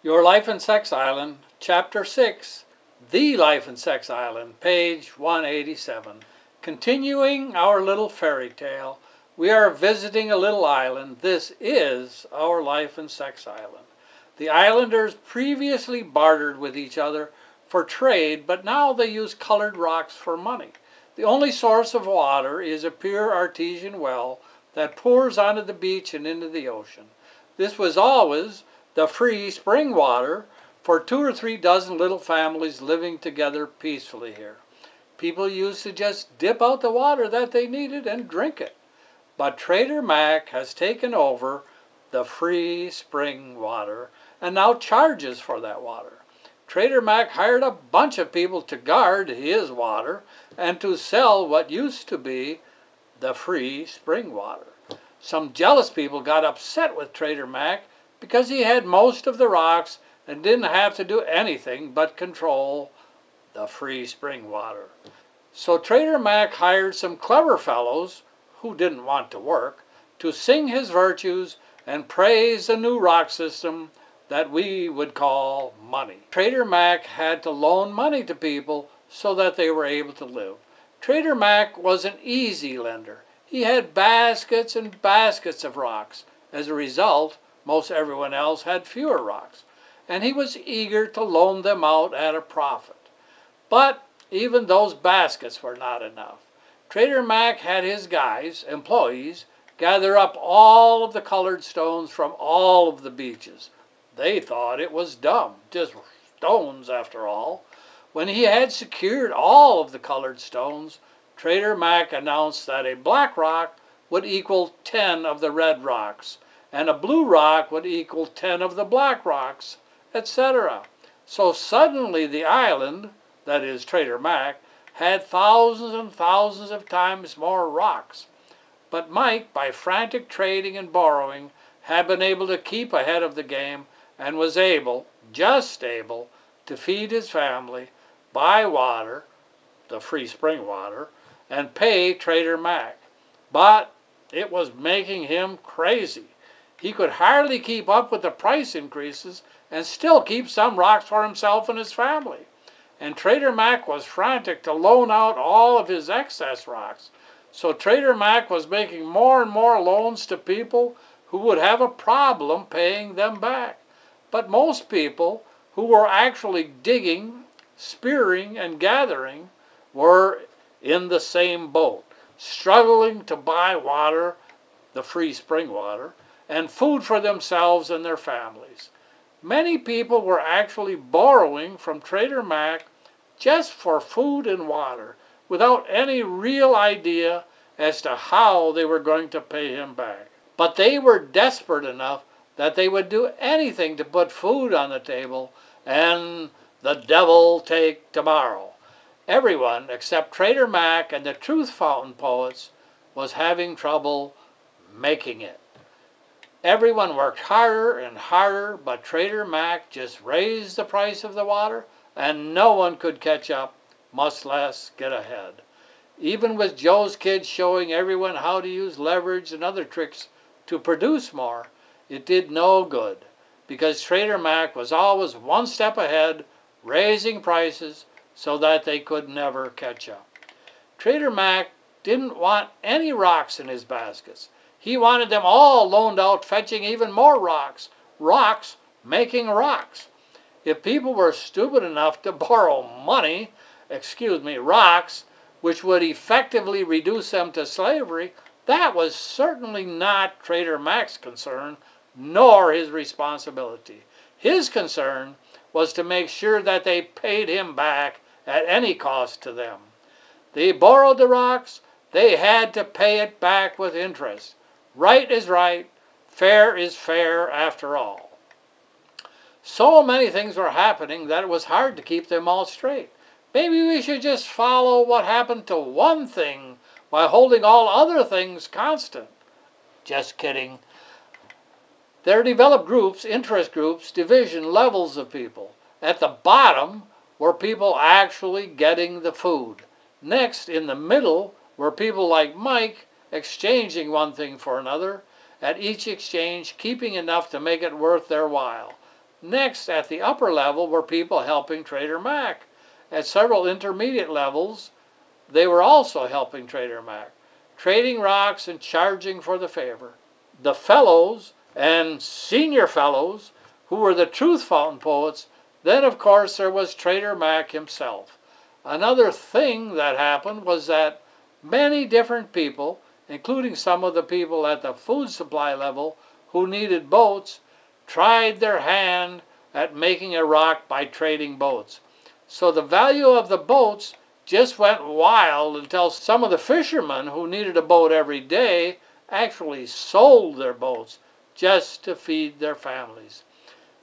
Your Life and Sex Island, Chapter 6, The Life and Sex Island, page 187. Continuing our little fairy tale, we are visiting a little island. This is our Life and Sex Island. The islanders previously bartered with each other for trade, but now they use colored rocks for money. The only source of water is a pure artesian well that pours onto the beach and into the ocean. This was always the free spring water for 2 or 3 dozen little families living together peacefully here. People used to just dip out the water that they needed and drink it. But Trader Mac has taken over the free spring water and now charges for that water. Trader Mac hired a bunch of people to guard his water and to sell what used to be the free spring water. Some jealous people got upset with Trader Mac because he had most of the rocks and didn't have to do anything but control the free spring water. So Trader Mac hired some clever fellows who didn't want to work to sing his virtues and praise the new rock system that we would call money. Trader Mac had to loan money to people so that they were able to live. Trader Mac was an easy lender. He had baskets and baskets of rocks. As a result, most everyone else had fewer rocks, and he was eager to loan them out at a profit. But even those baskets were not enough. Trader Mac had his guys, employees, gather up all of the colored stones from all of the beaches. They thought it was dumb, just stones after all. When he had secured all of the colored stones, Trader Mac announced that a black rock would equal 10 of the red rocks, and a blue rock would equal 10 of the black rocks, etc. So suddenly the island, that is Trader Mac, had thousands and thousands of times more rocks. But Mike, by frantic trading and borrowing, had been able to keep ahead of the game and was able, just able, to feed his family, buy water, the free spring water, and pay Trader Mac. But it was making him crazy. He could hardly keep up with the price increases and still keep some rocks for himself and his family. And Trader Mac was frantic to loan out all of his excess rocks. So Trader Mac was making more and more loans to people who would have a problem paying them back. But most people who were actually digging, spearing, and gathering were in the same boat, struggling to buy water, the free spring water, and food for themselves and their families. Many people were actually borrowing from Trader Mac just for food and water, without any real idea as to how they were going to pay him back. But they were desperate enough that they would do anything to put food on the table, and the devil take tomorrow. Everyone except Trader Mac and the Truth Fountain poets was having trouble making it. Everyone worked harder and harder, but Trader Mac just raised the price of the water, and no one could catch up, much less get ahead. Even with Joe's kids showing everyone how to use leverage and other tricks to produce more, it did no good, because Trader Mac was always one step ahead, raising prices so that they could never catch up. Trader Mac didn't want any rocks in his baskets. He wanted them all loaned out, fetching even more rocks. Rocks making rocks. If people were stupid enough to borrow rocks, which would effectively reduce them to slavery, that was certainly not Trader Mac's concern, nor his responsibility. His concern was to make sure that they paid him back at any cost to them. They borrowed the rocks, they had to pay it back with interest. Right is right, fair is fair after all. So many things were happening that it was hard to keep them all straight. Maybe we should just follow what happened to one thing while holding all other things constant. Just kidding. There developed groups, interest groups, division, levels of people. At the bottom were people actually getting the food. Next, in the middle, were people like Mike exchanging one thing for another, at each exchange keeping enough to make it worth their while. Next, at the upper level were people helping Trader Mac. At several intermediate levels, they were also helping Trader Mac, trading rocks and charging for the favor. The fellows and senior fellows, who were the truth fountain poets, then of course there was Trader Mac himself. Another thing that happened was that many different people, including some of the people at the food supply level who needed boats, tried their hand at making a rock by trading boats. So the value of the boats just went wild until some of the fishermen who needed a boat every day actually sold their boats just to feed their families.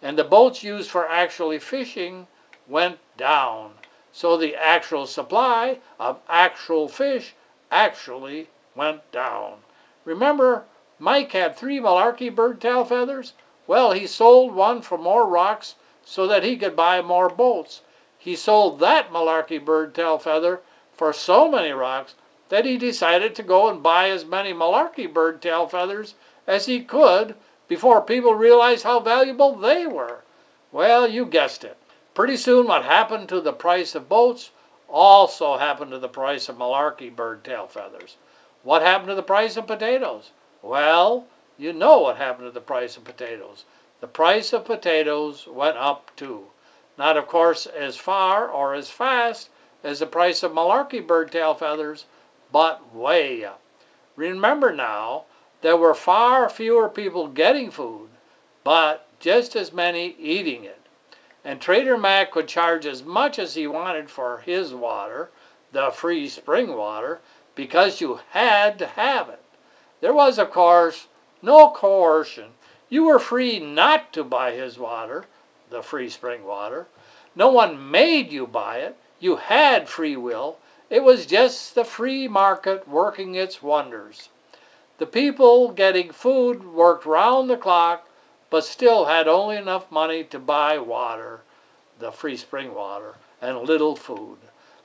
And the boats used for actually fishing went down. So the actual supply of actual fish actually went down. Remember, Mike had 3 malarkey bird tail feathers? Well, he sold one for more rocks so that he could buy more boats. He sold that malarkey bird tail feather for so many rocks that he decided to go and buy as many malarkey bird tail feathers as he could before people realized how valuable they were. Well, you guessed it. Pretty soon what happened to the price of boats also happened to the price of malarkey bird tail feathers. What happened to the price of potatoes? Well, you know what happened to the price of potatoes. The price of potatoes went up too. Not, of course, as far or as fast as the price of malarkey bird tail feathers, but way up. Remember now, there were far fewer people getting food, but just as many eating it. And Trader Mac could charge as much as he wanted for his water, the free spring water, because you had to have it. There was, of course, no coercion. You were free not to buy his water, the free spring water. No one made you buy it. You had free will. It was just the free market working its wonders. The people getting food worked round the clock, but still had only enough money to buy water, the free spring water, and little food.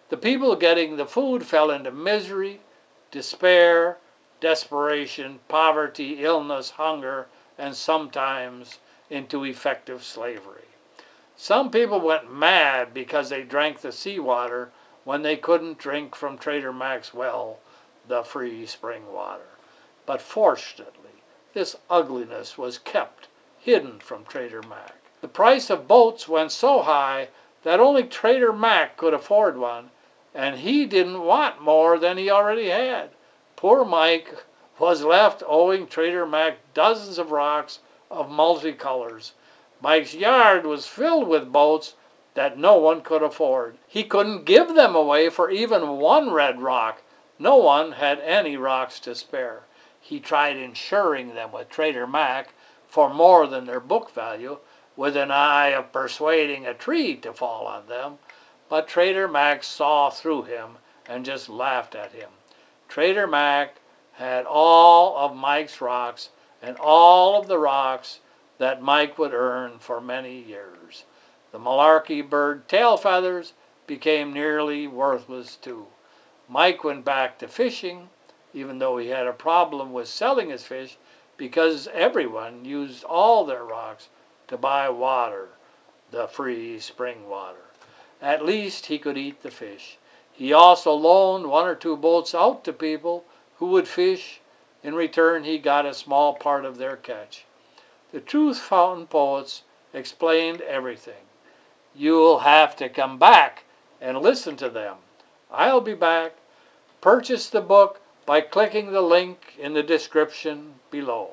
The people getting the food fell into misery, despair, desperation, poverty, illness, hunger, and sometimes into effective slavery. Some people went mad because they drank the seawater when they couldn't drink from Trader Mac's well, the free spring water. But fortunately, this ugliness was kept hidden from Trader Mac. The price of boats went so high that only Trader Mac could afford one, and he didn't want more than he already had. Poor Mike was left owing Trader Mac dozens of rocks of multicolors. Mike's yard was filled with boats that no one could afford. He couldn't give them away for even one red rock. No one had any rocks to spare. He tried insuring them with Trader Mac for more than their book value, with an eye of persuading a tree to fall on them, but Trader Mac saw through him and just laughed at him. Trader Mac had all of Mike's rocks and all of the rocks that Mike would earn for many years. The malarkey bird tail feathers became nearly worthless too. Mike went back to fishing, even though he had a problem with selling his fish because everyone used all their rocks to buy water, the free spring water. At least he could eat the fish. He also loaned 1 or 2 boats out to people who would fish. In return, he got a small part of their catch. The Truth Fountain poets explained everything. You'll have to come back and listen to them. I'll be back. Purchase the book by clicking the link in the description below.